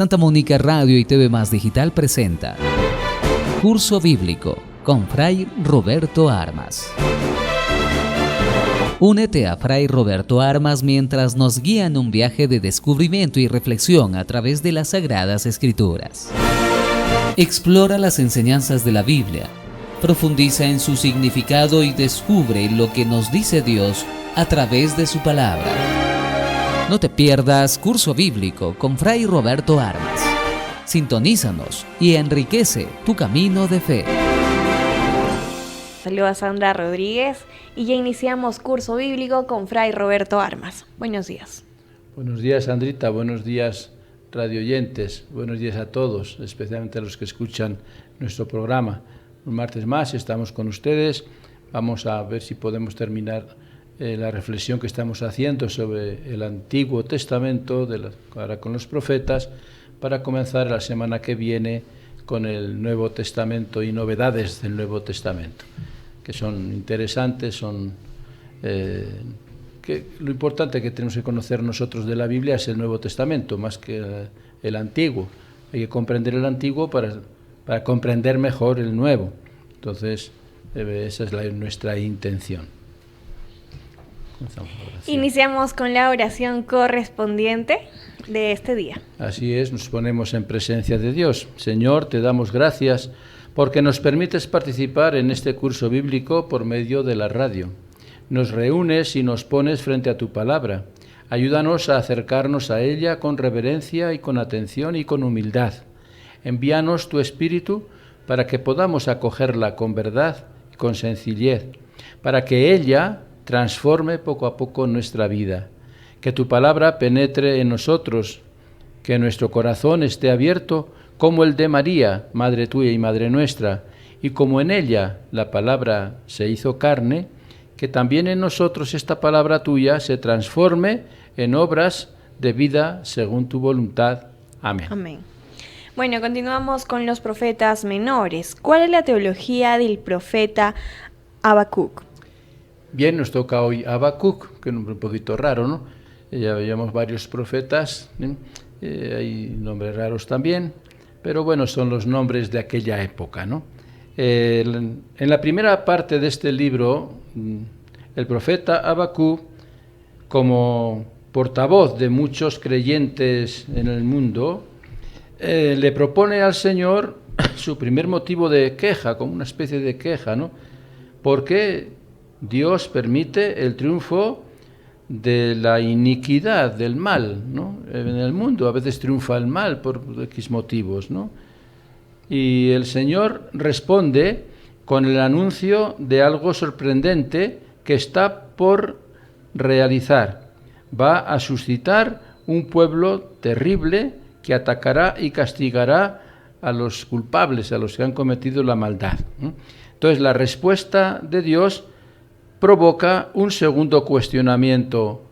Santa Mónica Radio y TV Más Digital presenta Curso Bíblico con Fray Roberto Armas. Únete a Fray Roberto Armas mientras nos guía en un viaje de descubrimiento y reflexión a través de las Sagradas Escrituras. Explora las enseñanzas de la Biblia, profundiza en su significado y descubre lo que nos dice Dios a través de su palabra. No te pierdas Curso Bíblico con Fray Roberto Armas. Sintonízanos y enriquece tu camino de fe. Saludos a Sandra Rodríguez y ya iniciamos Curso Bíblico con Fray Roberto Armas. Buenos días. Buenos días, Sandrita. Buenos días, radioyentes. Buenos días a todos, especialmente a los que escuchan nuestro programa. Un martes más estamos con ustedes. Vamos a ver si podemos terminar la reflexión que estamos haciendo sobre el Antiguo Testamento, ahora con los profetas, para comenzar la semana que viene con el Nuevo Testamento y novedades del Nuevo Testamento, que son interesantes, que lo importante que tenemos que conocer nosotros de la Biblia es el Nuevo Testamento, más que el Antiguo. Hay que comprender el Antiguo para comprender mejor el Nuevo. Entonces, esa es nuestra intención. Iniciamos con la oración correspondiente de este día. Así es, nos ponemos en presencia de Dios. Señor, te damos gracias porque nos permites participar en este curso bíblico por medio de la radio. Nos reúnes y nos pones frente a tu palabra. Ayúdanos a acercarnos a ella con reverencia y con atención y con humildad. Envíanos tu Espíritu para que podamos acogerla con verdad y con sencillez, para que ella transforme poco a poco nuestra vida. Que tu palabra penetre en nosotros, que nuestro corazón esté abierto como el de María, Madre tuya y Madre nuestra, y como en ella la palabra se hizo carne, que también en nosotros esta palabra tuya se transforme en obras de vida según tu voluntad. Amén. Amén. Bueno, continuamos con los profetas menores. ¿Cuál es la teología del profeta Habacuc? Bien, nos toca hoy Habacuc, que es un poquito raro, ¿no? Ya veíamos varios profetas, hay nombres raros también, pero bueno, son los nombres de aquella época, ¿no? En la primera parte de este libro, el profeta Habacuc, como portavoz de muchos creyentes en el mundo, le propone al Señor su primer motivo de queja, como una especie de queja, ¿no? Porque Dios permite el triunfo de la iniquidad, del mal, ¿no? En el mundo a veces triunfa el mal por X motivos, ¿no? Y el Señor responde con el anuncio de algo sorprendente que está por realizar. Va a suscitar un pueblo terrible que atacará y castigará a los culpables, a los que han cometido la maldad, ¿no? Entonces la respuesta de Dios provoca un segundo cuestionamiento.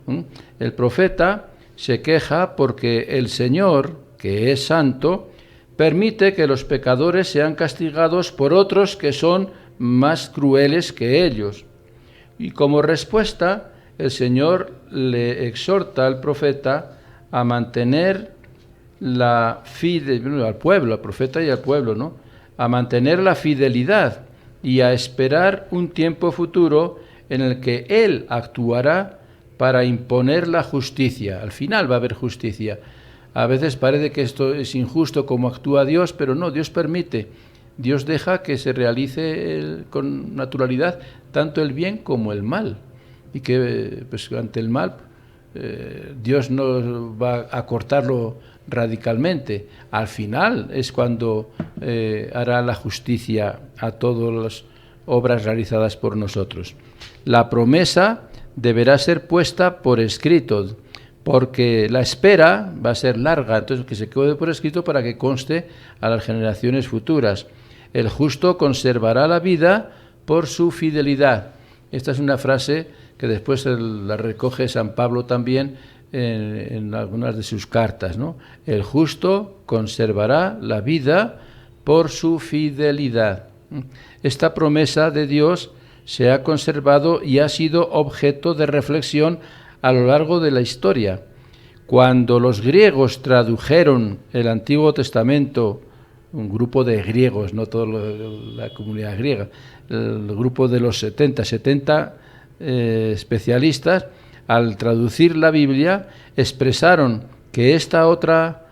El profeta se queja porque el Señor, que es santo, permite que los pecadores sean castigados por otros que son más crueles que ellos. Y como respuesta, el Señor le exhorta al profeta a mantener la fidelidad, al pueblo, al profeta y al pueblo, ¿no? A mantener la fidelidad y a esperar un tiempo futuro en el que Él actuará para imponer la justicia. Al final va a haber justicia. A veces parece que esto es injusto como actúa Dios, pero no, Dios permite. Dios deja que se realice con naturalidad tanto el bien como el mal. Y que pues, ante el mal Dios no va a cortarlo radicalmente. Al final es cuando hará la justicia a todas las obras realizadas por nosotros. La promesa deberá ser puesta por escrito, porque la espera va a ser larga, entonces que se quede por escrito para que conste a las generaciones futuras. El justo conservará la vida por su fidelidad. Esta es una frase que después la recoge San Pablo también en algunas de sus cartas, ¿no? El justo conservará la vida por su fidelidad. Esta promesa de Dios se ha conservado y ha sido objeto de reflexión a lo largo de la historia. Cuando los griegos tradujeron el Antiguo Testamento, un grupo de griegos, no toda la comunidad griega, el grupo de los 70 especialistas, al traducir la Biblia, expresaron que esta de otra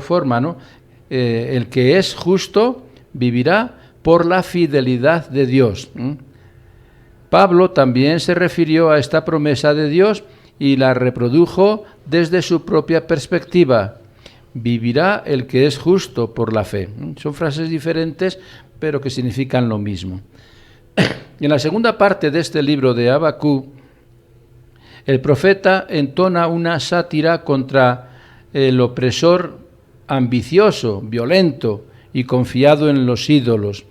forma, ¿no? El que es justo vivirá por la fidelidad de Dios. Pablo también se refirió a esta promesa de Dios y la reprodujo desde su propia perspectiva. Vivirá el que es justo por la fe. Son frases diferentes, pero que significan lo mismo. En la segunda parte de este libro de Habacuc, el profeta entona una sátira contra el opresor ambicioso, violento y confiado en los ídolos.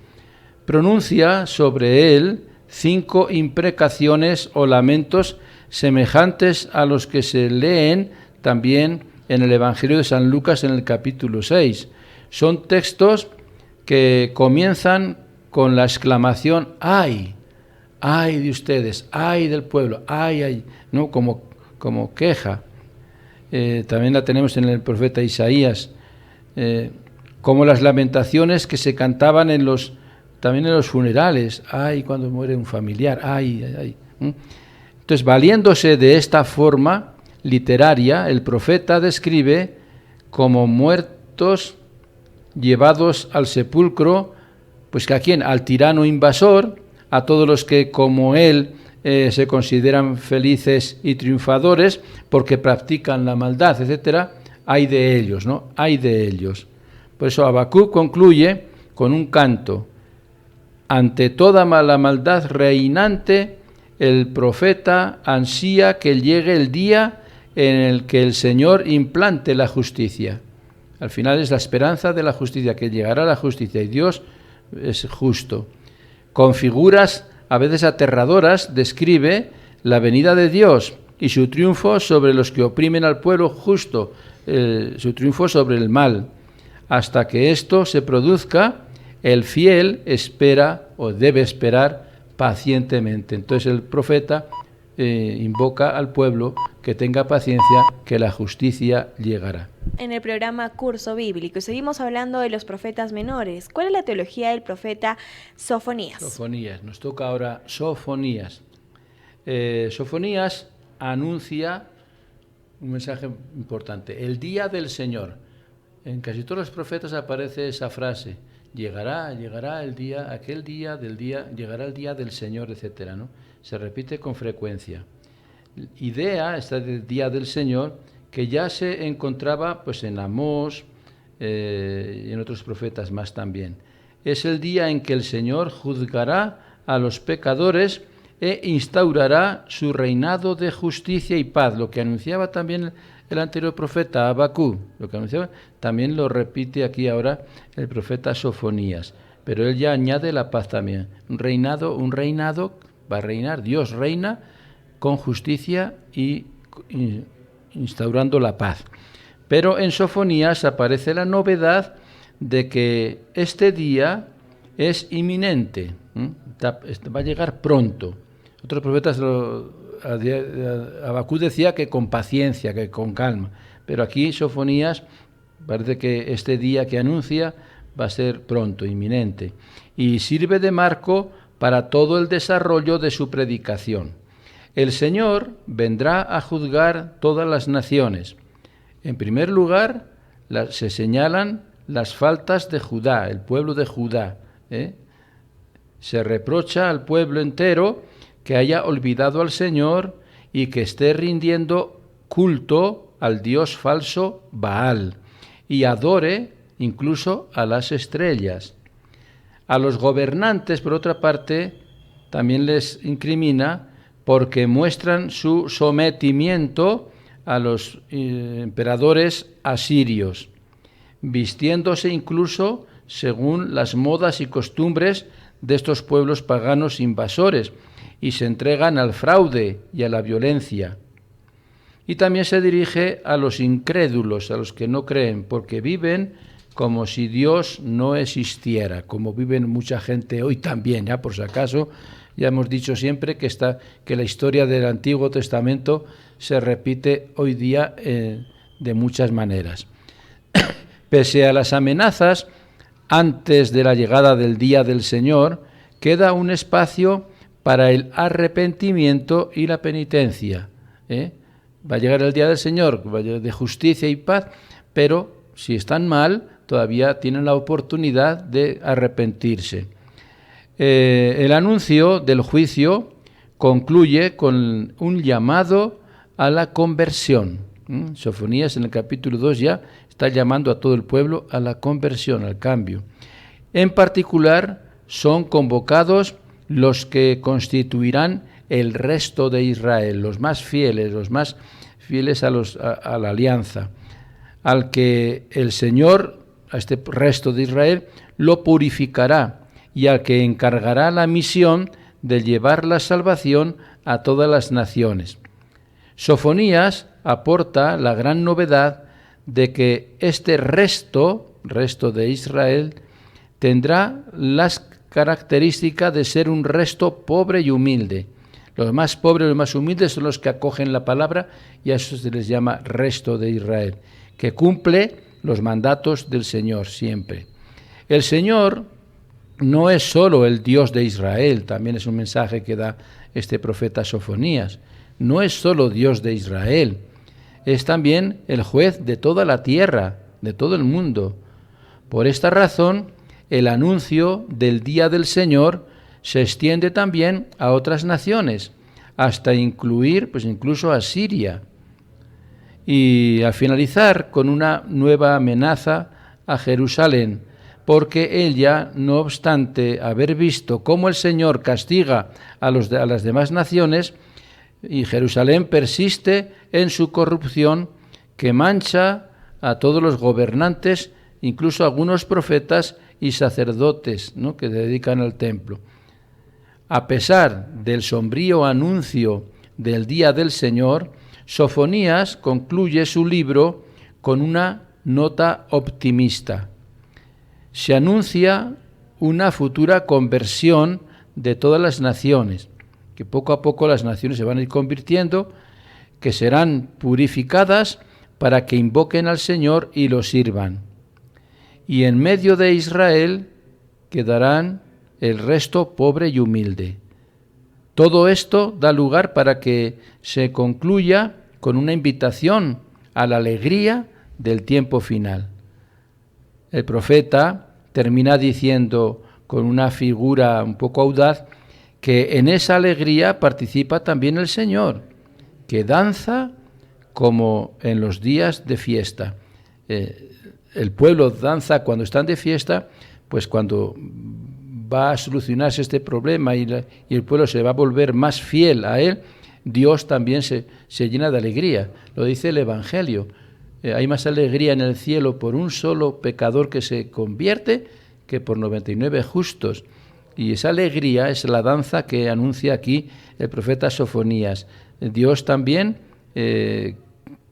Pronuncia sobre él 5 imprecaciones o lamentos semejantes a los que se leen también en el Evangelio de San Lucas en el capítulo 6. Son textos que comienzan con la exclamación ¡ay! ¡Ay de ustedes! ¡Ay del pueblo! ¡Ay, ay! ¿No? Como queja. También la tenemos en el profeta Isaías, como las lamentaciones que se cantaban también en los funerales. ¡Ay, cuando muere un familiar! ¡Ay, ay, ay! Entonces, valiéndose de esta forma literaria, el profeta describe como muertos llevados al sepulcro, pues ¿a quién? Al tirano invasor, a todos los que como él se consideran felices y triunfadores porque practican la maldad, etcétera. Hay de ellos, ¿no? Hay de ellos. Por eso Habacuc concluye con un canto. Ante toda la maldad reinante, el profeta ansía que llegue el día en el que el Señor implante la justicia. Al final es la esperanza de la justicia, que llegará la justicia, y Dios es justo. Con figuras a veces aterradoras describe la venida de Dios y su triunfo sobre los que oprimen al pueblo justo, su triunfo sobre el mal. Hasta que esto se produzca, el fiel espera o debe esperar pacientemente. Entonces el profeta invoca al pueblo que tenga paciencia, que la justicia llegará. En el programa Curso Bíblico seguimos hablando de los profetas menores. ¿Cuál es la teología del profeta Sofonías? Sofonías, nos toca ahora Sofonías. Sofonías anuncia un mensaje importante, el día del Señor. En casi todos los profetas aparece esa frase, llegará el día, aquel día del día, llegará el día del Señor, etcétera, ¿no? Se repite con frecuencia. Idea, esta del día del Señor, que ya se encontraba pues en Amós y en otros profetas más también. Es el día en que el Señor juzgará a los pecadores e instaurará su reinado de justicia y paz, lo que anunciaba también el anterior profeta Habacuc, lo que anunciaba, también lo repite aquí ahora el profeta Sofonías, pero él ya añade la paz también. Un reinado va a reinar, Dios reina con justicia y instaurando la paz. Pero en Sofonías aparece la novedad de que este día es inminente, va a llegar pronto. Otros profetas, Habacuc decía que con paciencia, que con calma, pero aquí Sofonías parece que este día que anuncia va a ser pronto, inminente, y sirve de marco para todo el desarrollo de su predicación. El Señor vendrá a juzgar todas las naciones. En primer lugar, se señalan las faltas de Judá, el pueblo de Judá. Se reprocha al pueblo entero que haya olvidado al Señor y que esté rindiendo culto al dios falso Baal y adore incluso a las estrellas. A los gobernantes, por otra parte, también les incrimina porque muestran su sometimiento a los emperadores asirios, vistiéndose incluso según las modas y costumbres de estos pueblos paganos invasores, y se entregan al fraude y a la violencia. Y también se dirige a los incrédulos, a los que no creen, porque viven como si Dios no existiera, como viven mucha gente hoy también, ya por si acaso, Ya hemos dicho siempre que la historia del Antiguo Testamento se repite hoy día de muchas maneras. Pese a las amenazas, antes de la llegada del día del Señor, queda un espacio para el arrepentimiento y la penitencia. Va a llegar el día del Señor, va a llegar de justicia y paz, pero si están mal, todavía tienen la oportunidad de arrepentirse. El anuncio del juicio concluye con un llamado a la conversión. Sofonías en el capítulo 2 ya está llamando a todo el pueblo a la conversión, al cambio. En particular, son convocados los que constituirán el resto de Israel, los más fieles a la alianza, al que el Señor, a este resto de Israel, lo purificará y al que encargará la misión de llevar la salvación a todas las naciones. Sofonías aporta la gran novedad de que este resto de Israel, tendrá las características de ser un resto pobre y humilde. Los más pobres, los más humildes son los que acogen la palabra y a eso se les llama resto de Israel, que cumple los mandatos del Señor siempre. El Señor no es solo el Dios de Israel, también es un mensaje que da este profeta Sofonías. No es solo Dios de Israel, es también el juez de toda la tierra, de todo el mundo. Por esta razón, el anuncio del día del Señor se extiende también a otras naciones, hasta incluir, incluso a Siria. Y al finalizar con una nueva amenaza a Jerusalén, porque ella, no obstante haber visto cómo el Señor castiga a las demás naciones, y Jerusalén persiste en su corrupción que mancha a todos los gobernantes, incluso a algunos profetas y sacerdotes, ¿no?, que dedican al templo. A pesar del sombrío anuncio del día del Señor, Sofonías concluye su libro con una nota optimista. Se anuncia una futura conversión de todas las naciones, que poco a poco las naciones se van a ir convirtiendo, que serán purificadas para que invoquen al Señor y lo sirvan. Y en medio de Israel quedarán el resto pobre y humilde. Todo esto da lugar para que se concluya con una invitación a la alegría del tiempo final. El profeta termina diciendo con una figura un poco audaz que en esa alegría participa también el Señor, que danza como en los días de fiesta. El pueblo danza cuando están de fiesta, pues cuando va a solucionarse este problema y el pueblo se va a volver más fiel a él, Dios también se llena de alegría. Lo dice el Evangelio. Hay más alegría en el cielo por un solo pecador que se convierte que por 99 justos. Y esa alegría es la danza que anuncia aquí el profeta Sofonías. Dios también,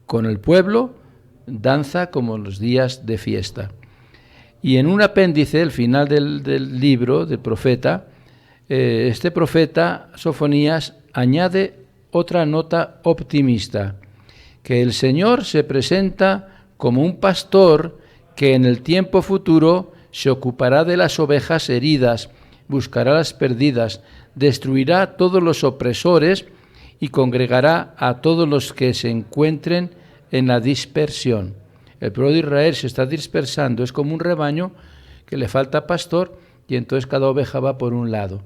con el pueblo, danza como en los días de fiesta. Y en un apéndice, el final del libro del profeta, este profeta Sofonías añade otra nota optimista, que el Señor se presenta como un pastor que en el tiempo futuro se ocupará de las ovejas heridas, buscará las perdidas, destruirá a todos los opresores y congregará a todos los que se encuentren en la dispersión. El pueblo de Israel se está dispersando, es como un rebaño que le falta pastor y entonces cada oveja va por un lado.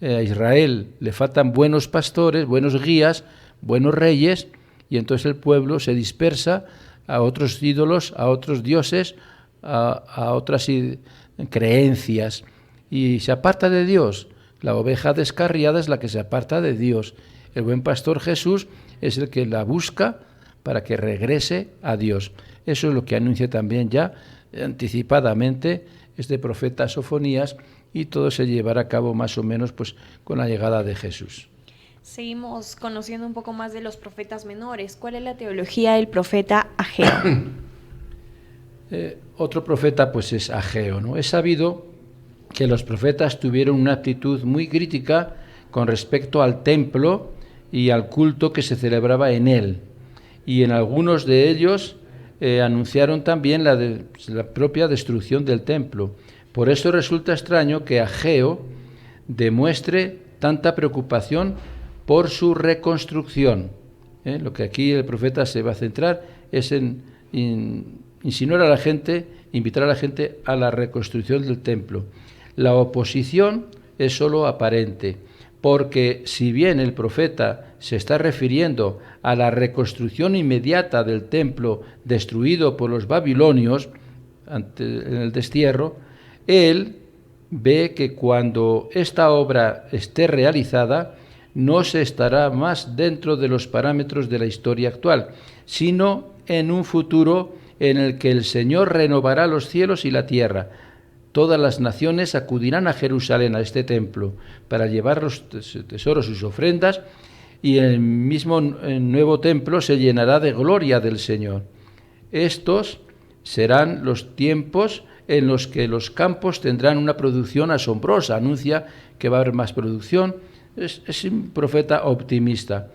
A Israel le faltan buenos pastores, buenos guías, buenos reyes, y entonces el pueblo se dispersa a otros ídolos, a otros dioses, a otras creencias, y se aparta de Dios. La oveja descarriada es la que se aparta de Dios. El buen pastor Jesús es el que la busca para que regrese a Dios. Eso es lo que anuncia también ya anticipadamente este profeta Sofonías, y todo se llevará a cabo más o menos con la llegada de Jesús. Seguimos conociendo un poco más de los profetas menores. ¿Cuál es la teología del profeta Ageo? Otro profeta es Ageo, ¿no? Es sabido que los profetas tuvieron una actitud muy crítica con respecto al templo y al culto que se celebraba en él. Y en algunos de ellos anunciaron también la propia destrucción del templo. Por eso resulta extraño que Ageo demuestre tanta preocupación por su reconstrucción. Lo que aquí el profeta se va a centrar es en insinuar a la gente, invitar a la gente a la reconstrucción del templo. La oposición es solo aparente, porque si bien el profeta se está refiriendo a la reconstrucción inmediata del templo destruido por los babilonios en el destierro, él ve que cuando esta obra esté realizada, no se estará más dentro de los parámetros de la historia actual, sino en un futuro en el que el Señor renovará los cielos y la tierra. Todas las naciones acudirán a Jerusalén, a este templo, para llevar los tesoros, sus ofrendas, y el mismo nuevo templo se llenará de gloria del Señor. Estos serán los tiempos en los que los campos tendrán una producción asombrosa. Anuncia que va a haber más producción. Es un profeta optimista.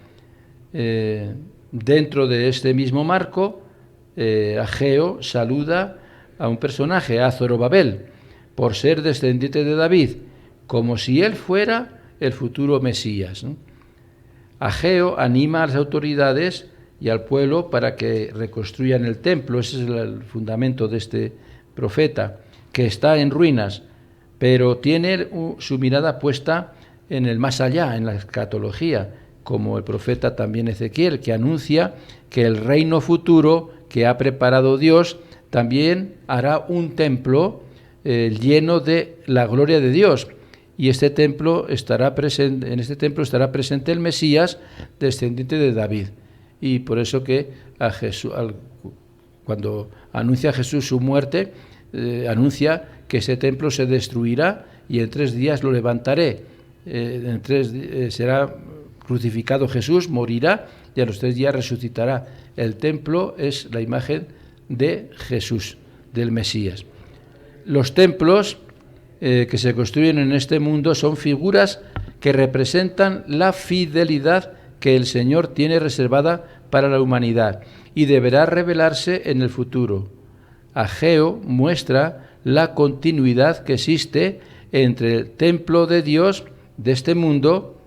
Dentro de este mismo marco, Ageo saluda a un personaje, a Zorobabel, por ser descendiente de David, como si él fuera el futuro Mesías, ¿no? Ageo anima a las autoridades y al pueblo para que reconstruyan el templo. Ese es el fundamento de este profeta, que está en ruinas, pero tiene su mirada puesta en el más allá, en la escatología, como el profeta también Ezequiel, que anuncia que el reino futuro que ha preparado Dios también hará un templo lleno de la gloria de Dios. Y en este templo estará presente el Mesías, descendiente de David. Y por eso que a Jesús, cuando anuncia a Jesús su muerte, anuncia que ese templo se destruirá y en 3 días lo levantaré. Será crucificado Jesús, morirá y a los 3 días resucitará. El templo es la imagen de Jesús, del Mesías. Los templos que se construyen en este mundo son figuras que representan la fidelidad que el Señor tiene reservada para la humanidad y deberá revelarse en el futuro. Ageo muestra la continuidad que existe entre el templo de Dios de este mundo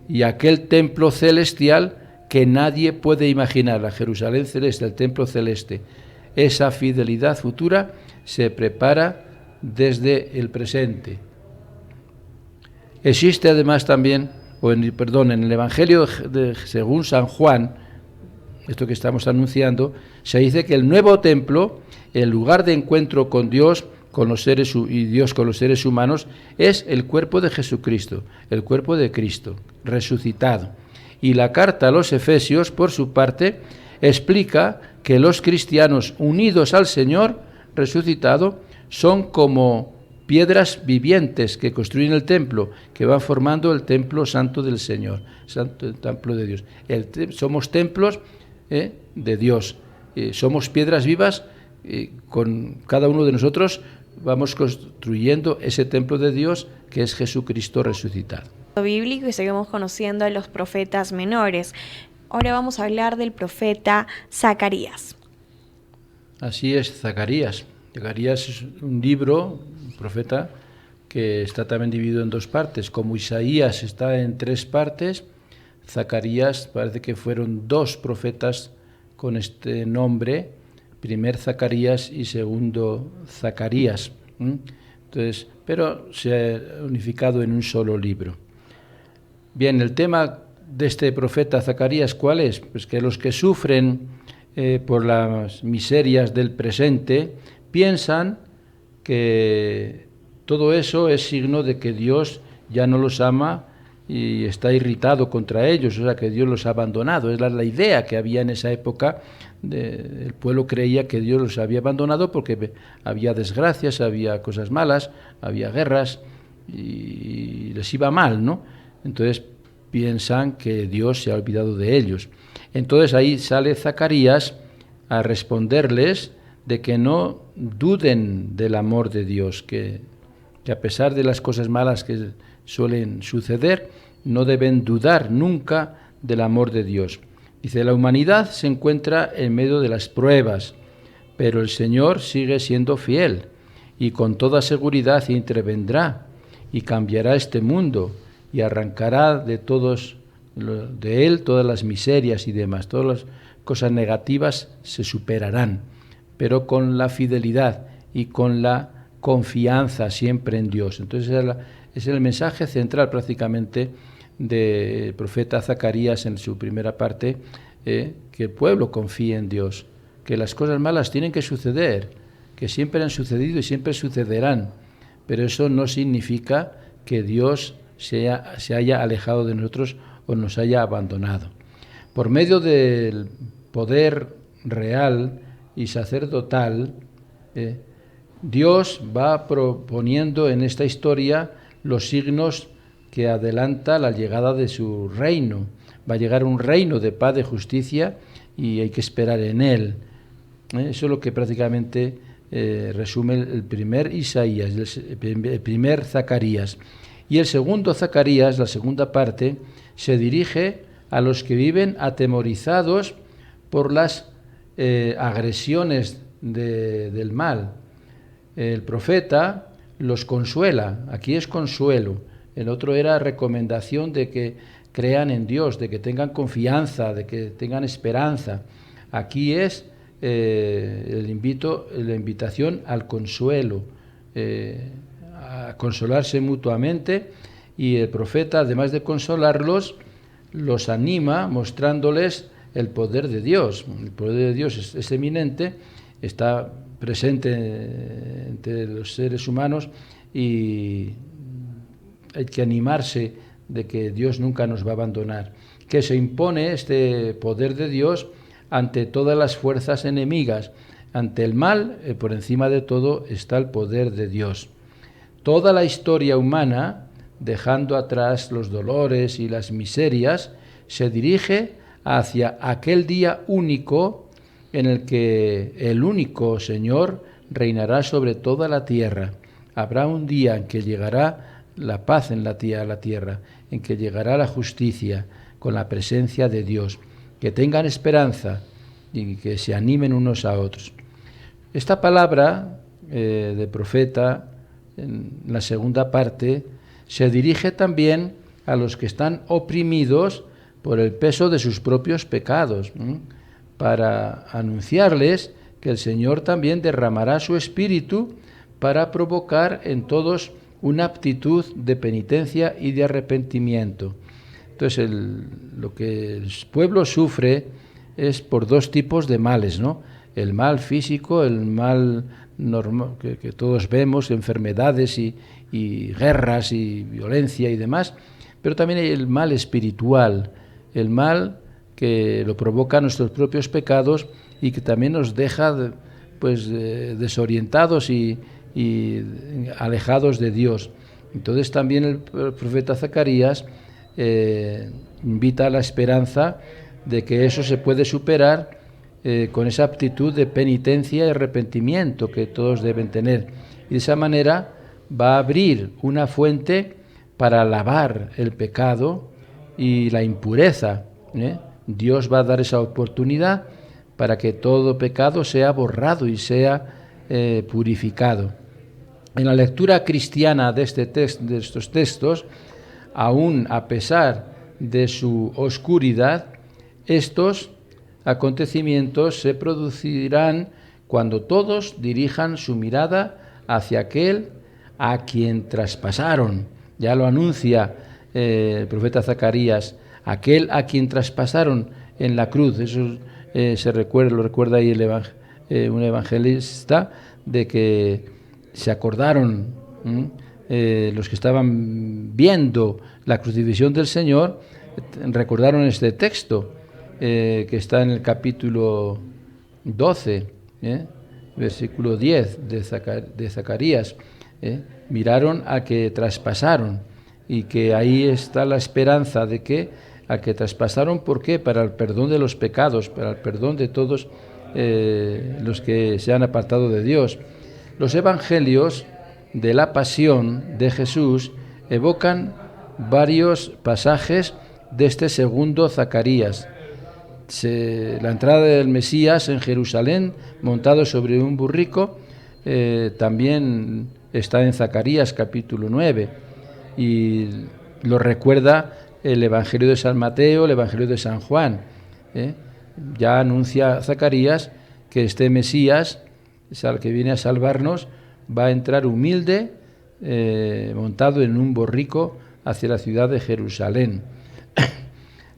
y aquel templo celestial que nadie puede imaginar, la Jerusalén celeste, el templo celeste. Esa fidelidad futura se prepara desde el presente. Existe además también, en el Evangelio según San Juan, esto que estamos anunciando, se dice que el nuevo templo, el lugar de encuentro con Dios, con los seres y Dios con los seres humanos, es el cuerpo de Jesucristo, el cuerpo de Cristo, resucitado. Y la carta a los Efesios, por su parte, explica que los cristianos unidos al Señor resucitado son como piedras vivientes que construyen el templo, que van formando el templo santo del Señor, el templo de Dios. Somos templos de Dios, somos piedras vivas, con cada uno de nosotros vamos construyendo ese templo de Dios que es Jesucristo resucitado. Bíblico y seguimos conociendo a los profetas menores. Ahora vamos a hablar del profeta Zacarías. Así es, Zacarías. Zacarías es un libro, un profeta, que está también dividido en 2 partes. Como Isaías está en 3 partes, Zacarías parece que fueron 2 profetas con este nombre, primer Zacarías y segundo Zacarías. Entonces, pero se ha unificado en un solo libro. Bien, el tema de este profeta Zacarías, ¿cuál es? Pues que los que sufren por las miserias del presente piensan que todo eso es signo de que Dios ya no los ama y está irritado contra ellos, o sea, que Dios los ha abandonado. Es la idea que había en esa época. El pueblo creía que Dios los había abandonado porque había desgracias, había cosas malas, había guerras y les iba mal, ¿no? Entonces piensan que Dios se ha olvidado de ellos. Entonces ahí sale Zacarías a responderles de que no duden del amor de Dios, que a pesar de las cosas malas que suelen suceder, no deben dudar nunca del amor de Dios. Dice, la humanidad se encuentra en medio de las pruebas, pero el Señor sigue siendo fiel y con toda seguridad intervendrá y cambiará este mundo y arrancará de él todas las miserias y demás. Todas las cosas negativas se superarán, pero con la fidelidad y con la confianza siempre en Dios. Entonces es el mensaje central prácticamente del profeta Zacarías en su primera parte, que el pueblo confíe en Dios, que las cosas malas tienen que suceder, que siempre han sucedido y siempre sucederán, pero eso no significa que Dios se haya alejado de nosotros o nos haya abandonado. Por medio del poder real y sacerdotal, Dios va proponiendo en esta historia los signos que adelanta la llegada de su reino. Va a llegar un reino de paz, de justicia, y hay que esperar en él. Eso es lo que prácticamente resume el primer Isaías, el primer Zacarías. Y el segundo Zacarías, la segunda parte, se dirige a los que viven atemorizados por las agresiones del mal. El profeta los consuela, aquí es consuelo, el otro era recomendación de que crean en Dios, de que tengan confianza, de que tengan esperanza. Aquí es la invitación al consuelo, a consolarse mutuamente, y el profeta, además de consolarlos, los anima mostrándoles el poder de Dios. El poder de Dios es eminente, está presente entre los seres humanos y hay que animarse de que Dios nunca nos va a abandonar, que se impone este poder de Dios ante todas las fuerzas enemigas, ante el mal, por encima de todo está el poder de Dios. Toda la historia humana, dejando atrás los dolores y las miserias, se dirige hacia aquel día único en el que el único Señor reinará sobre toda la tierra. Habrá un día en que llegará la paz en la tierra, en que llegará la justicia con la presencia de Dios. Que tengan esperanza y que se animen unos a otros. Esta palabra de profeta, en la segunda parte, se dirige también a los que están oprimidos por el peso de sus propios pecados, para anunciarles que el Señor también derramará su espíritu para provocar en todos una actitud de penitencia y de arrepentimiento. Entonces, lo que el pueblo sufre es por dos tipos de males, ¿no? El mal físico, el mal normal que todos vemos, enfermedades y guerras y violencia y demás, pero también hay el mal espiritual, el mal que lo provoca nuestros propios pecados y que también nos deja desorientados y alejados de Dios. Entonces también el profeta Zacarías invita a la esperanza de que eso se puede superar con esa actitud de penitencia y arrepentimiento que todos deben tener. Y de esa manera va a abrir una fuente para lavar el pecado y la impureza. Dios va a dar esa oportunidad para que todo pecado sea borrado y sea purificado. En la lectura cristiana de estos textos, aún a pesar de su oscuridad, estos acontecimientos se producirán cuando todos dirijan su mirada hacia aquel a quien traspasaron. Ya lo anuncia el profeta Zacarías, aquel a quien traspasaron en la cruz. Eso lo recuerda ahí un evangelista, de que se acordaron los que estaban viendo la crucifixión del Señor, recordaron este texto que está en el capítulo 12, versículo 10 de Zacarías. Miraron a que traspasaron, y que ahí está la esperanza de que a que traspasaron, ¿por qué? Para el perdón de los pecados, para el perdón de todos los que se han apartado de Dios. Los evangelios de la pasión de Jesús evocan varios pasajes de este segundo Zacarías. La entrada del Mesías en Jerusalén, montado sobre un burrico, también está en Zacarías capítulo 9, y lo recuerda el Evangelio de San Mateo, el Evangelio de San Juan. Ya anuncia Zacarías que este Mesías, el que viene a salvarnos, va a entrar humilde, montado en un borrico hacia la ciudad de Jerusalén.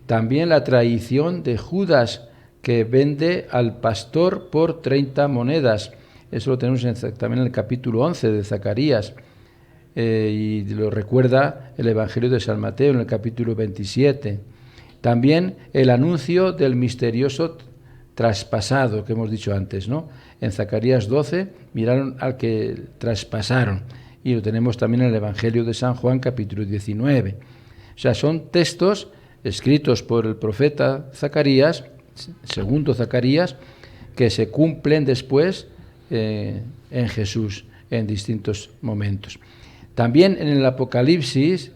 También la traición de Judas, que vende al pastor por 30 monedas. Eso lo tenemos también en el capítulo 11 de Zacarías. Y lo recuerda el Evangelio de San Mateo en el capítulo 27. También el anuncio del misterioso traspasado que hemos dicho antes, ¿no? En Zacarías 12 miraron al que traspasaron, y lo tenemos también en el Evangelio de San Juan capítulo 19. O sea, son textos escritos por el profeta Zacarías, segundo Zacarías, que se cumplen después en Jesús en distintos momentos. También en el Apocalipsis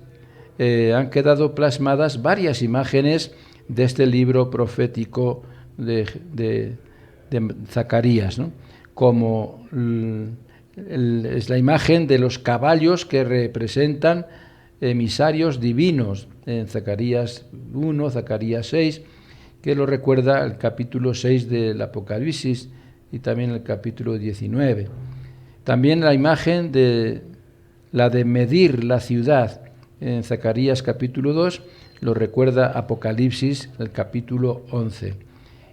han quedado plasmadas varias imágenes de este libro profético de Zacarías, ¿no? Como es la imagen de los caballos que representan emisarios divinos en Zacarías 1, Zacarías 6, que lo recuerda el capítulo 6 del Apocalipsis y también el capítulo 19. También la imagen de la de medir la ciudad en Zacarías capítulo 2 lo recuerda Apocalipsis el capítulo 11.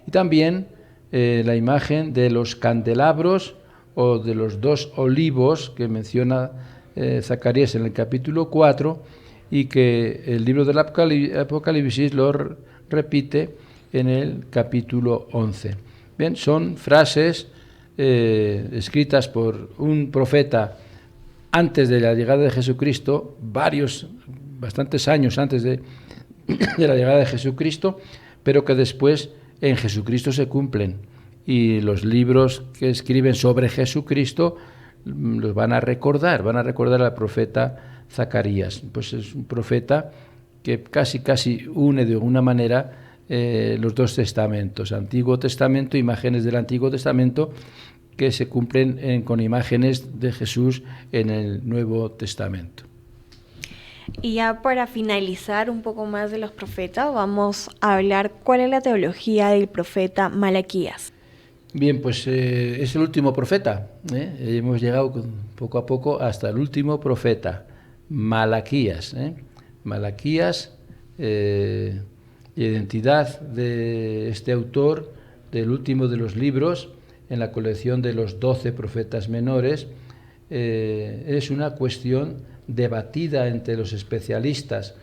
Y también la imagen de los candelabros o de los 2 olivos que menciona Zacarías en el capítulo 4 y que el libro del Apocalipsis lo repite en el capítulo 11. Bien, son frases escritas por un profeta antes de la llegada de Jesucristo, bastantes años antes de la llegada de Jesucristo, pero que después en Jesucristo se cumplen. Y los libros que escriben sobre Jesucristo los van a recordar al profeta Zacarías. Pues es un profeta que casi une de alguna manera los 2 testamentos, Antiguo Testamento, imágenes del Antiguo Testamento que se cumplen con imágenes de Jesús en el Nuevo Testamento. Y ya para finalizar un poco más de los profetas, vamos a hablar cuál es la teología del profeta Malaquías. Bien, pues es el último profeta. Hemos llegado poco a poco hasta el último profeta, Malaquías. Malaquías, identidad de este autor, del último de los libros, en la colección de los 12 profetas menores, es una cuestión debatida entre los especialistas.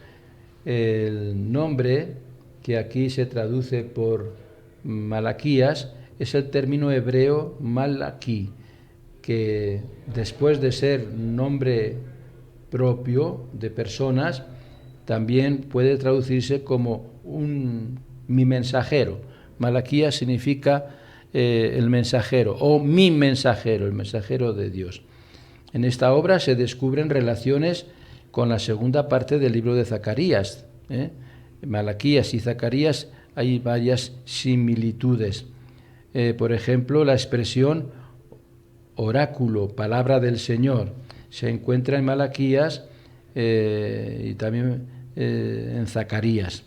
El nombre que aquí se traduce por Malaquías es el término hebreo Malaquí, que después de ser nombre propio de personas, también puede traducirse como mi mensajero. Malaquías significa el mensajero o mi mensajero, el mensajero de Dios. En esta obra se descubren relaciones con la segunda parte del libro de Zacarías. Malaquías y Zacarías hay varias similitudes. Por ejemplo, la expresión oráculo, palabra del Señor, se encuentra en Malaquías y también en Zacarías.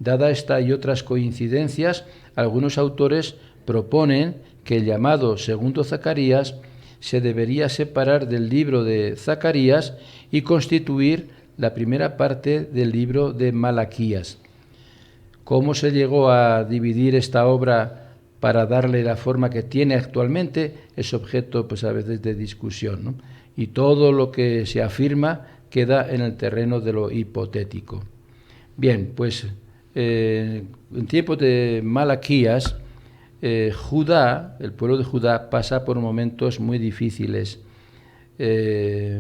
Dada esta y otras coincidencias, algunos autores proponen que el llamado segundo Zacarías se debería separar del libro de Zacarías y constituir la primera parte del libro de Malaquías. ¿Cómo se llegó a dividir esta obra para darle la forma que tiene actualmente? Es objeto, pues, a veces de discusión, ¿no? Y todo lo que se afirma queda en el terreno de lo hipotético. Bien, pues en tiempos de Malaquías, Judá, el pueblo de Judá, pasa por momentos muy difíciles.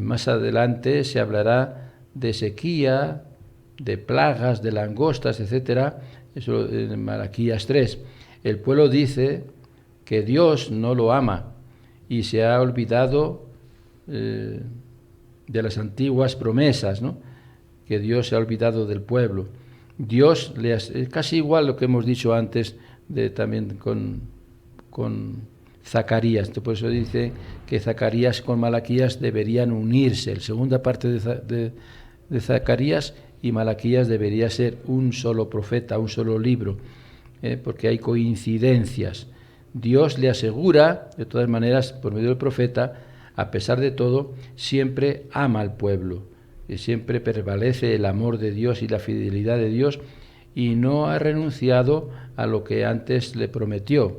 Más adelante se hablará de sequía, de plagas, de langostas, etcétera. Eso en Malaquías 3. El pueblo dice que Dios no lo ama y se ha olvidado de las antiguas promesas, ¿no? que Dios se ha olvidado del pueblo. Dios es casi igual lo que hemos dicho antes también con Zacarías. Por eso dice que Zacarías con Malaquías deberían unirse. La segunda parte de Zacarías y Malaquías debería ser un solo profeta, un solo libro, porque hay coincidencias. Dios le asegura, de todas maneras, por medio del profeta, a pesar de todo, siempre ama al pueblo, y siempre prevalece el amor de Dios y la fidelidad de Dios, y no ha renunciado a lo que antes le prometió.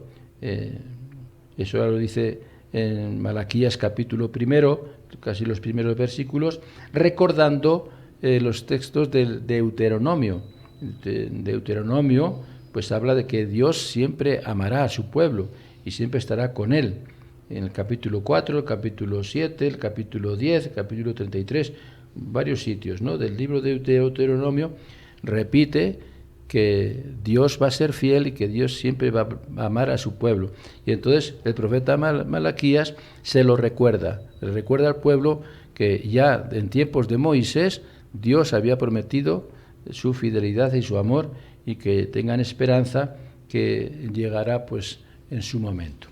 Eso lo dice en Malaquías capítulo 1, casi los primeros versículos, recordando los textos del Deuteronomio. Deuteronomio pues habla de que Dios siempre amará a su pueblo y siempre estará con él. En el capítulo 4, el capítulo 7, el capítulo 10, el capítulo 33, varios sitios, ¿no?, del libro de Deuteronomio, repite que Dios va a ser fiel y que Dios siempre va a amar a su pueblo. Y entonces el profeta Malaquías se lo recuerda, le recuerda al pueblo que ya en tiempos de Moisés Dios había prometido su fidelidad y su amor, y que tengan esperanza que llegará pues en su momento.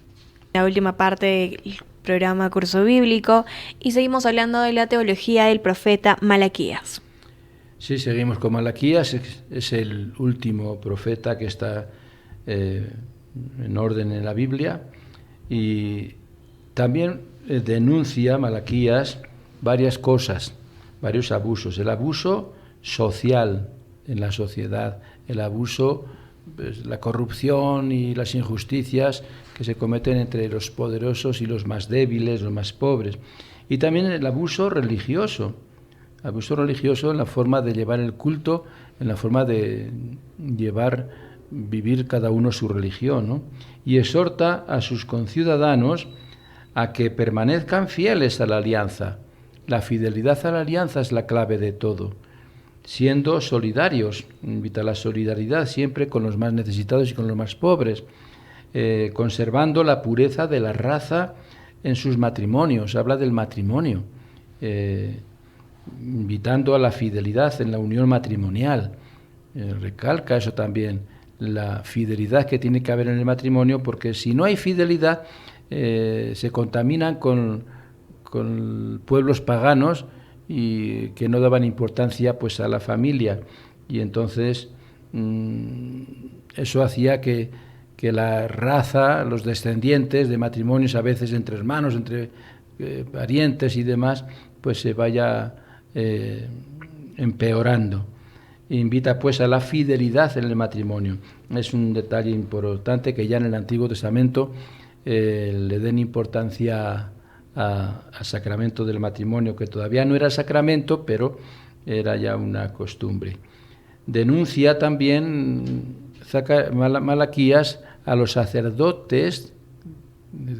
La última parte del programa Curso Bíblico, y seguimos hablando de la teología del profeta Malaquías. Sí, seguimos con Malaquías, es el último profeta que está en orden en la Biblia, y también denuncia Malaquías varias cosas, varios abusos. El abuso social en la sociedad, el abuso, pues, la corrupción y las injusticias que se cometen entre los poderosos y los más débiles, los más pobres. Y también el abuso religioso en la forma de llevar el culto, en la forma de vivir cada uno su religión, ¿no? Y exhorta a sus conciudadanos a que permanezcan fieles a la alianza. La fidelidad a la alianza es la clave de todo. Siendo solidarios, invita a la solidaridad siempre con los más necesitados y con los más pobres, conservando la pureza de la raza en sus matrimonios. Habla del matrimonio, invitando a la fidelidad en la unión matrimonial. Recalca eso también, la fidelidad que tiene que haber en el matrimonio, porque si no hay fidelidad, se contaminan con pueblos paganos y que no daban importancia pues a la familia, y entonces eso hacía que la raza, los descendientes de matrimonios a veces entre hermanos, entre parientes y demás, pues se vaya empeorando. Invita pues a la fidelidad en el matrimonio. Es un detalle importante que ya en el Antiguo Testamento le den importancia al sacramento del matrimonio, que todavía no era sacramento, pero era ya una costumbre. Denuncia también Malaquías a los sacerdotes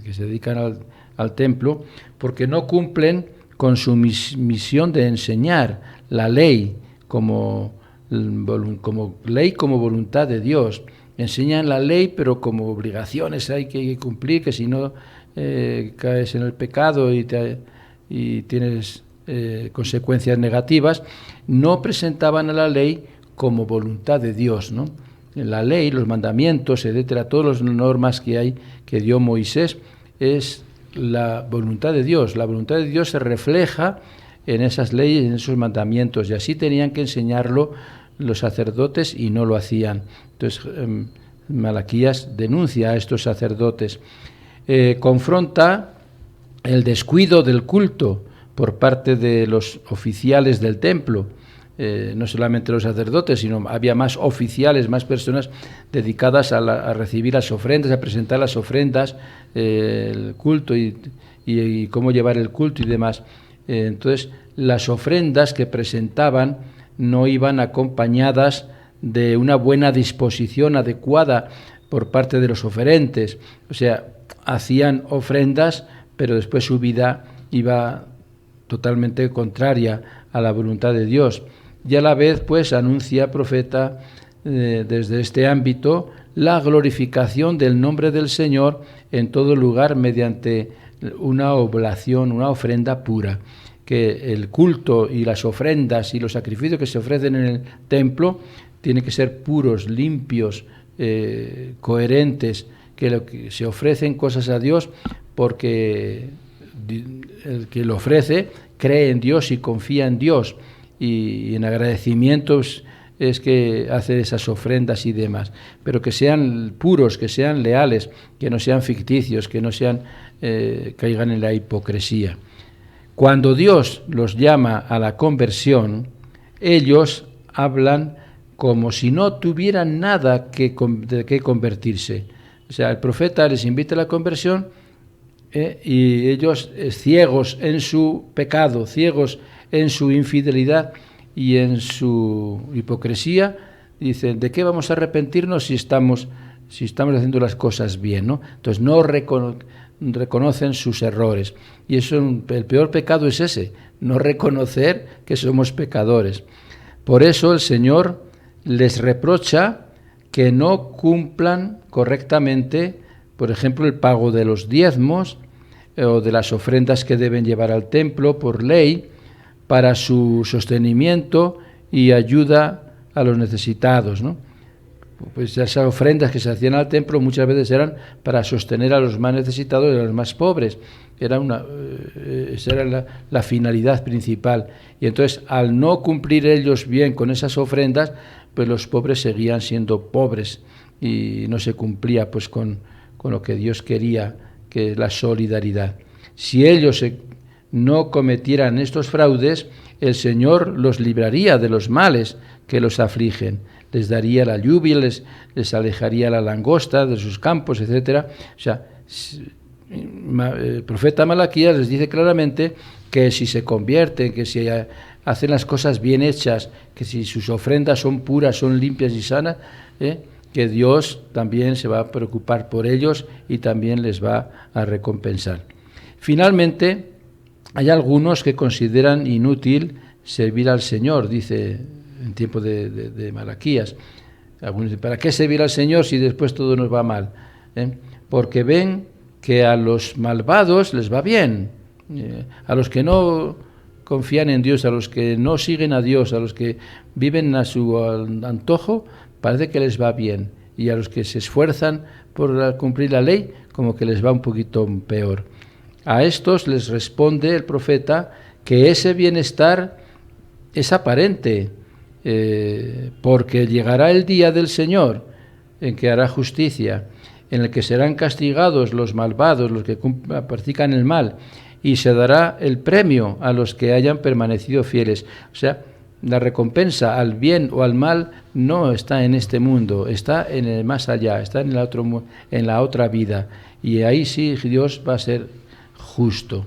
que se dedican al templo, porque no cumplen con su misión de enseñar la ley como ley, como voluntad de Dios. Enseñan la ley, pero como obligaciones hay que cumplir, que si no caes en el pecado y tienes consecuencias negativas. No presentaban a la ley como voluntad de Dios, ¿no? La ley, los mandamientos, etcétera, todas las normas que hay que dio Moisés, es la voluntad de Dios. La voluntad de Dios se refleja en esas leyes, en esos mandamientos, y así tenían que enseñarlo los sacerdotes y no lo hacían. Entonces Malaquías denuncia a estos sacerdotes, confronta el descuido del culto por parte de los oficiales del templo, no solamente los sacerdotes, sino había más oficiales, más personas dedicadas a recibir las ofrendas, a presentar las ofrendas, el culto y cómo llevar el culto y demás. Entonces, las ofrendas que presentaban no iban acompañadas de una buena disposición adecuada por parte de los oferentes. O sea, hacían ofrendas, pero después su vida iba totalmente contraria a la voluntad de Dios. Y a la vez, pues, anuncia profeta desde este ámbito la glorificación del nombre del Señor en todo lugar mediante una oblación, una ofrenda pura. que el culto y las ofrendas y los sacrificios que se ofrecen en el templo tienen que ser puros, limpios, coherentes, que lo que se ofrecen cosas a Dios porque el que lo ofrece cree en Dios y confía en Dios, y en agradecimientos es que hace esas ofrendas y demás, pero que sean puros, que sean leales, que no sean ficticios, que no sean caigan en la hipocresía. Cuando Dios los llama a la conversión, ellos hablan como si no tuvieran nada de qué convertirse. O sea, el profeta les invita a la conversión y ellos, ciegos en su pecado, ciegos en su infidelidad y en su hipocresía, dicen: ¿de qué vamos a arrepentirnos si estamos haciendo las cosas bien, ¿no? Entonces no reconocen sus errores. Y el peor pecado es ese, no reconocer que somos pecadores. Por eso el Señor les reprocha que no cumplan correctamente, por ejemplo, el pago de los diezmos o de las ofrendas que deben llevar al templo por ley para su sostenimiento y ayuda a los necesitados, ¿no? Pues esas ofrendas que se hacían al templo muchas veces eran para sostener a los más necesitados y a los más pobres. Esa era la finalidad principal. Y entonces, al no cumplir ellos bien con esas ofrendas, pues los pobres seguían siendo pobres y no se cumplía pues con lo que Dios quería, que es la solidaridad. Si ellos no cometieran estos fraudes, el Señor los libraría de los males que los afligen. Les daría la lluvia, les alejaría la langosta de sus campos, etcétera. O sea, el profeta Malaquías les dice claramente que si se convierten, que si hacen las cosas bien hechas, que si sus ofrendas son puras, son limpias y sanas, que Dios también se va a preocupar por ellos y también les va a recompensar. Finalmente, hay algunos que consideran inútil servir al Señor, dice en tiempo de Malaquías. Algunos dicen: ¿para qué servir al Señor si después todo nos va mal? Porque ven que a los malvados les va bien, a los que no confían en Dios, a los que no siguen a Dios, a los que viven a su antojo, parece que les va bien, y a los que se esfuerzan por cumplir la ley, como que les va un poquito peor. A estos les responde el profeta que ese bienestar es aparente, porque llegará el día del Señor en que hará justicia, en el que serán castigados los malvados, los que practican el mal, y se dará el premio a los que hayan permanecido fieles. O sea, la recompensa al bien o al mal no está en este mundo, está en el más allá, está en la otra vida, y ahí sí Dios va a ser justo.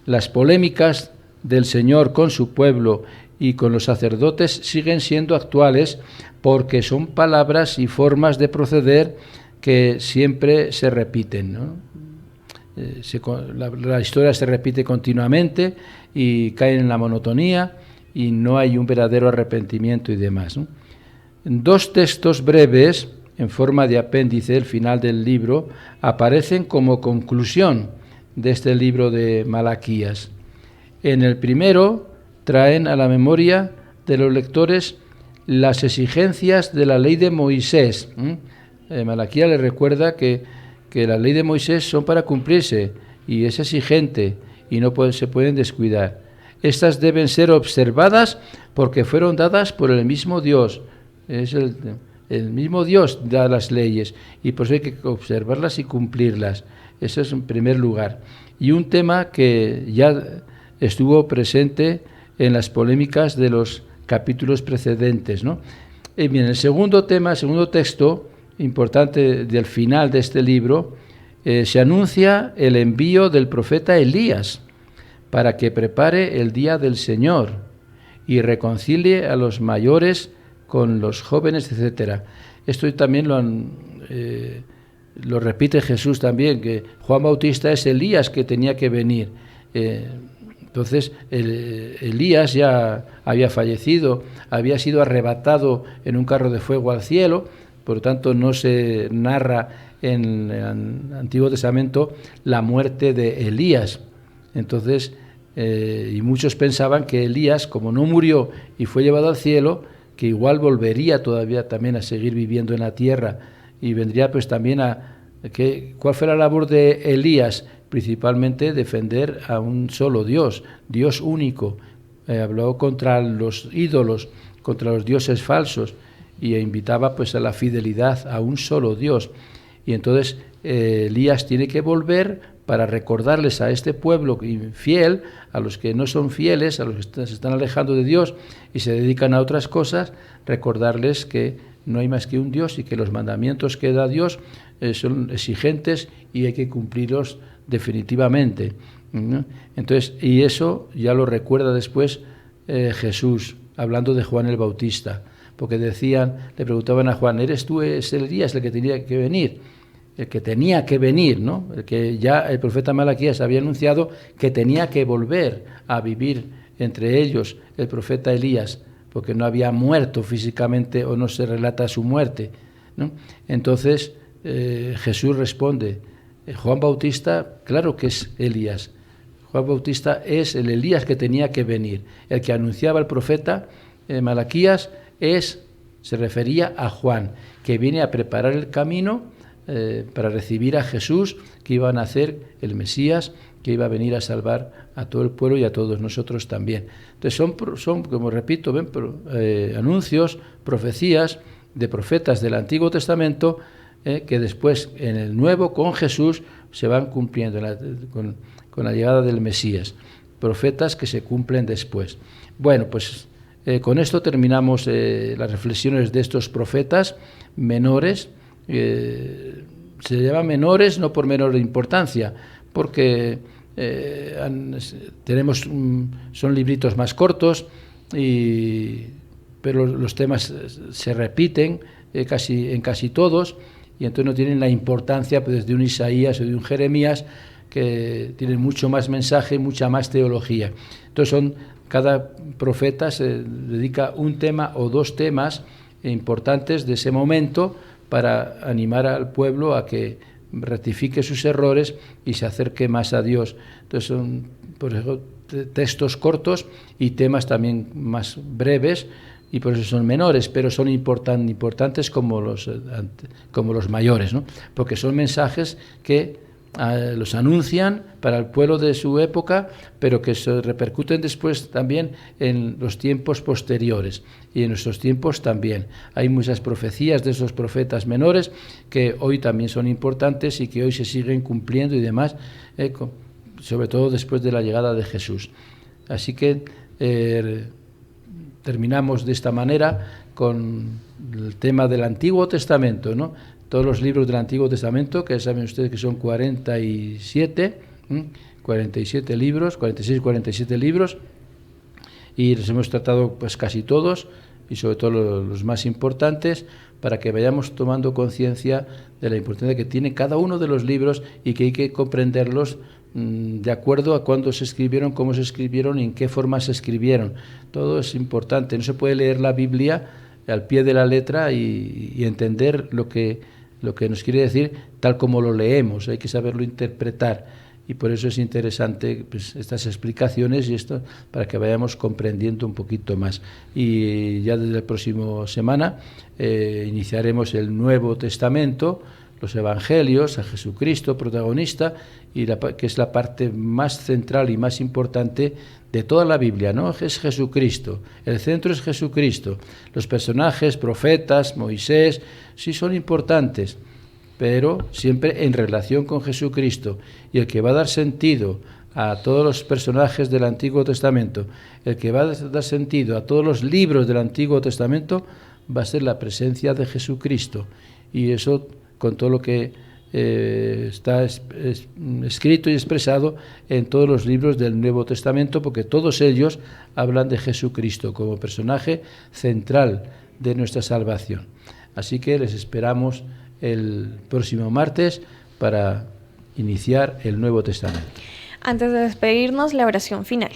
Las polémicas del Señor con su pueblo y con los sacerdotes siguen siendo actuales porque son palabras y formas de proceder que siempre se repiten, ¿no? La historia se repite continuamente y caen en la monotonía y no hay un verdadero arrepentimiento y demás, ¿no? Dos textos breves, en forma de apéndice, el final del libro, aparecen como conclusión de este libro de Malaquías. En el primero traen a la memoria de los lectores las exigencias de la ley de Moisés. Malaquías les recuerda que la ley de Moisés son para cumplirse y es exigente y no se pueden descuidar. Estas deben ser observadas porque fueron dadas por el mismo Dios. Es el mismo Dios da las leyes y por eso hay que observarlas y cumplirlas. Eso es en primer lugar. Y un tema que ya estuvo presente en las polémicas de los capítulos precedentes, ¿no? Bien, el segundo texto importante del final de este libro, se anuncia el envío del profeta Elías para que prepare el día del Señor y reconcilie a los mayores con los jóvenes, etcétera. Esto también lo repite Jesús también, que Juan Bautista es Elías que tenía que venir. Entonces, Elías ya había fallecido, había sido arrebatado en un carro de fuego al cielo, por lo tanto no se narra en el Antiguo Testamento la muerte de Elías. Entonces, Y muchos pensaban que Elías, como no murió y fue llevado al cielo, que igual volvería todavía también a seguir viviendo en la tierra y vendría pues también ¿cuál fue la labor de Elías? Principalmente defender a un solo Dios, Dios único. Habló contra los ídolos, contra los dioses falsos y invitaba pues a la fidelidad a un solo Dios. Y entonces Elías tiene que volver para recordarles a este pueblo infiel, a los que no son fieles, a los que se están alejando de Dios y se dedican a otras cosas, recordarles que no hay más que un Dios y que los mandamientos que da Dios son exigentes y hay que cumplirlos definitivamente, ¿no? Entonces, y eso ya lo recuerda después Jesús, hablando de Juan el Bautista, porque le preguntaban a Juan, ¿eres tú ese Elías el que tenía que venir? El que tenía que venir, ¿no? El que ya el profeta Malaquías había anunciado que tenía que volver a vivir entre ellos el profeta Elías, porque no había muerto físicamente o no se relata su muerte, ¿no? Entonces Jesús responde, Juan Bautista, claro que es Elías. Juan Bautista es el Elías que tenía que venir. El que anunciaba el profeta Malaquías se refería a Juan, que viene a preparar el camino para recibir a Jesús, que iba a nacer el Mesías, que iba a venir a salvar a todo el pueblo y a todos nosotros también. Entonces son como repito, anuncios, profecías de profetas del Antiguo Testamento que después en el Nuevo, con Jesús, se van cumpliendo con la llegada del Mesías. Profetas que se cumplen después. Bueno, pues con esto terminamos las reflexiones de estos profetas menores. Se llaman menores no por menor importancia, porque son libritos más cortos, pero los temas se repiten en casi todos, y entonces no tienen la importancia pues, de un Isaías o de un Jeremías, que tienen mucho más mensaje, mucha más teología. Entonces cada profeta se dedica un tema o dos temas importantes de ese momento para animar al pueblo a que rectifique sus errores y se acerque más a Dios. Entonces son, por ejemplo, textos cortos y temas también más breves, y por eso son menores, pero son importantes como los mayores, ¿no? Porque son mensajes que los anuncian para el pueblo de su época, pero que se repercuten después también en los tiempos posteriores y en nuestros tiempos también. Hay muchas profecías de esos profetas menores que hoy también son importantes y que hoy se siguen cumpliendo y demás, sobre todo después de la llegada de Jesús. Así que terminamos de esta manera con el tema del Antiguo Testamento, ¿no? Todos los libros del Antiguo Testamento, que saben ustedes que son 47 libros, 46, 47 libros, y los hemos tratado pues casi todos, y sobre todo los más importantes, para que vayamos tomando conciencia de la importancia que tiene cada uno de los libros y que hay que comprenderlos de acuerdo a cuándo se escribieron, cómo se escribieron y en qué forma se escribieron. Todo es importante, no se puede leer la Biblia al pie de la letra y entender lo que nos quiere decir tal como lo leemos, hay que saberlo interpretar, y por eso es interesante pues, estas explicaciones y esto para que vayamos comprendiendo un poquito más. Y ya desde la próxima semana iniciaremos el Nuevo Testamento, los Evangelios, a Jesucristo protagonista, que es la parte más central y más importante de toda la Biblia, ¿no? Es Jesucristo, el centro es Jesucristo. Los personajes, profetas, Moisés, sí son importantes, pero siempre en relación con Jesucristo. Y el que va a dar sentido a todos los personajes del Antiguo Testamento, el que va a dar sentido a todos los libros del Antiguo Testamento, va a ser la presencia de Jesucristo. Y eso con todo lo que está escrito y expresado en todos los libros del Nuevo Testamento, porque todos ellos hablan de Jesucristo como personaje central de nuestra salvación. Así que les esperamos el próximo martes para iniciar el Nuevo Testamento. Antes de despedirnos, la oración final.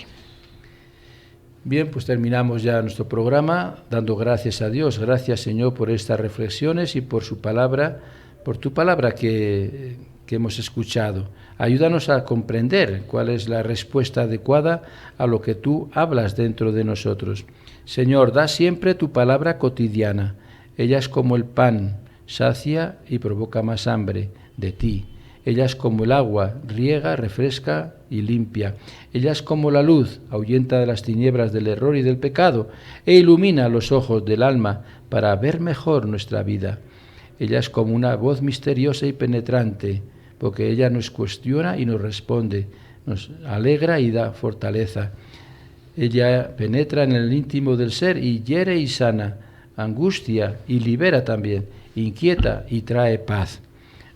Bien, pues terminamos ya nuestro programa dando gracias a Dios. Gracias, Señor, por estas reflexiones y por su palabra, por tu palabra que que hemos escuchado. Ayúdanos a comprender cuál es la respuesta adecuada a lo que tú hablas dentro de nosotros. Señor, da siempre tu palabra cotidiana. Ella es como el pan, sacia y provoca más hambre de ti. Ella es como el agua, riega, refresca y limpia. Ella es como la luz, ahuyenta de las tinieblas del error y del pecado, e ilumina los ojos del alma para ver mejor nuestra vida. Ella es como una voz misteriosa y penetrante, porque ella nos cuestiona y nos responde, nos alegra y da fortaleza. Ella penetra en el íntimo del ser y hiere y sana, angustia y libera también, inquieta y trae paz.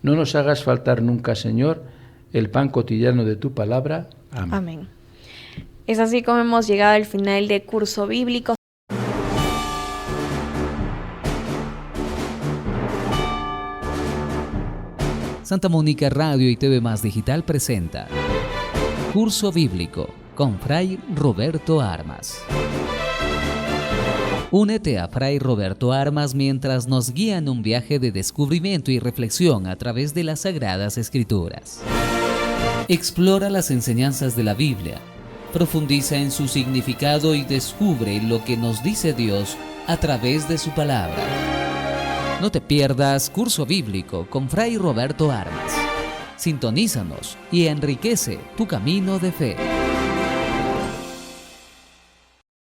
No nos hagas faltar nunca, Señor, el pan cotidiano de tu palabra. Amén. Amén. Es así como hemos llegado al final de Curso Bíblico. Santa Mónica Radio y TV Más Digital presenta Curso Bíblico con Fray Roberto Armas. Únete a Fray Roberto Armas mientras nos guía en un viaje de descubrimiento y reflexión a través de las Sagradas Escrituras. Explora las enseñanzas de la Biblia, profundiza en su significado y descubre lo que nos dice Dios a través de su palabra. No te pierdas Curso Bíblico con Fray Roberto Armas. Sintonízanos y enriquece tu camino de fe.